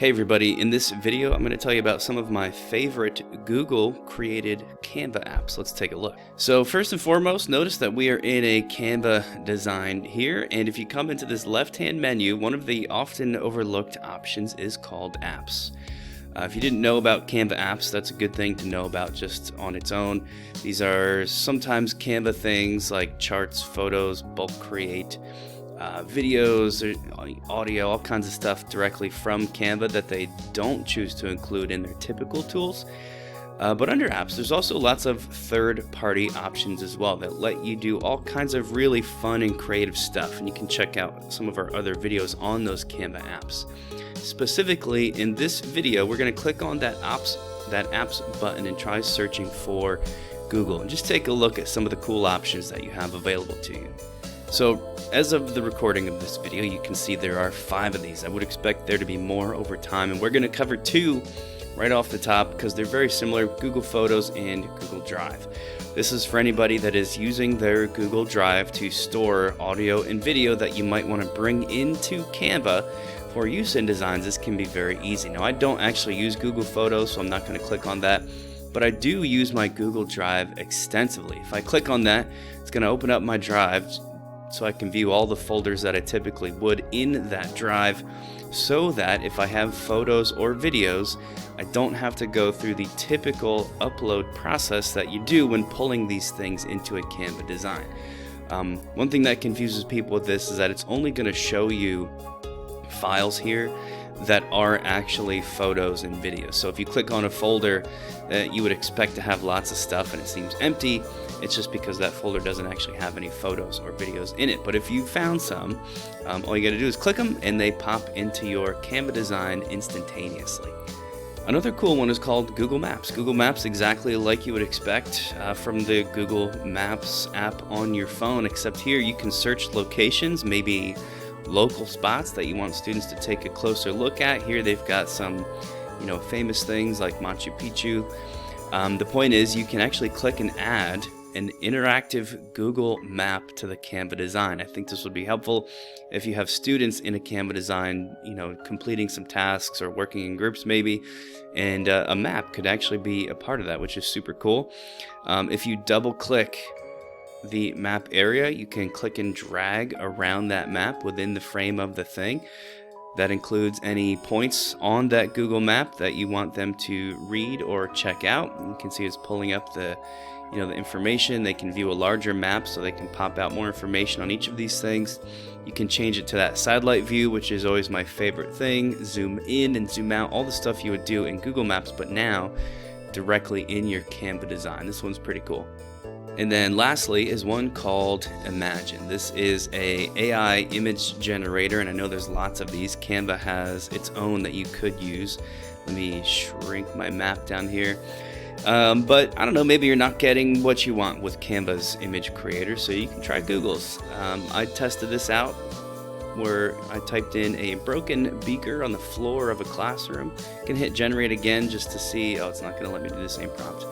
Hey everybody, in this video I'm going to tell you about some of my favorite Google created Canva apps. Let's take a look. So first and foremost, notice that we are in a Canva design here, and if you come into this left-hand menu, one of the often overlooked options is called Apps. If you didn't know about Canva Apps, that's a good thing to know about just on its own. These are sometimes Canva things like charts, photos, bulk create, videos, audio, all kinds of stuff directly from Canva that they don't choose to include in their typical tools. But under apps, there's also lots of third-party options as well that let you do all kinds of really fun and creative stuff. And you can check out some of our other videos on those Canva apps. Specifically, in this video, we're going to click on that apps button and try searching for Google. And just take a look at some of the cool options that you have available to you. So as of the recording of this video, you can see there are 5 of these. I would expect there to be more over time, and we're going to cover 2 right off the top because they're very similar: Google Photos and Google Drive. This is for anybody that is using their Google Drive to store audio and video that you might want to bring into Canva for use in designs. This can be very easy. Now, I don't actually use Google Photos, so I'm not going to click on that, but I do use my Google Drive extensively. If I click on that, it's going to open up my drive so I can view all the folders that I typically would in that drive, so that if I have photos or videos, I don't have to go through the typical upload process that you do when pulling these things into a Canva design. One thing that confuses people with this is that it's only going to show you files here that are actually photos and videos. So if you click on a folder that you would expect to have lots of stuff and it seems empty, it's just because that folder doesn't actually have any photos or videos in it. But if you found some, all you got to do is click them and they pop into your Canva design instantaneously. Another cool one is called Google Maps. Google Maps, exactly like you would expect from the Google Maps app on your phone, except here you can search locations, maybe local spots that you want students to take a closer look at. Here they've got some, famous things like Machu Picchu. The point is, you can actually click and add an interactive Google map to the Canva design. I think this would be helpful if you have students in a Canva design, completing some tasks or working in groups maybe, and a map could actually be a part of that, which is super cool. If you double click the map area, you can click and drag around that map within the frame of the thing. That includes any points on that Google map that you want them to read or check out. You can see it's pulling up the information. They can view a larger map, so they can pop out more information on each of these things. You can change it to that satellite view, which is always my favorite thing. Zoom in and zoom out, all the stuff you would do in Google Maps, but now directly in your Canva design. This one's pretty cool. And then lastly is one called Imagine. This is a AI image generator, and I know there's lots of these. Canva has its own that you could use. Let me shrink my map down here. But I don't know, maybe you're not getting what you want with Canva's image creator, so you can try Google's. I tested this out where I typed in a broken beaker on the floor of a classroom. I can hit generate again just to see. Oh, it's not going to let me do the same prompt.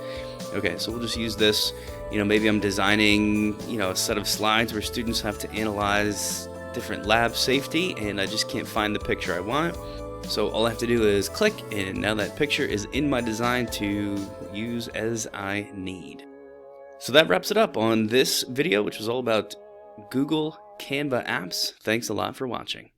Okay, so we'll just use this. Maybe I'm designing, a set of slides where students have to analyze different lab safety, and I just can't find the picture I want. So all I have to do is click, and now that picture is in my design to use as I need. So that wraps it up on this video, which was all about Google Canva apps. Thanks a lot for watching.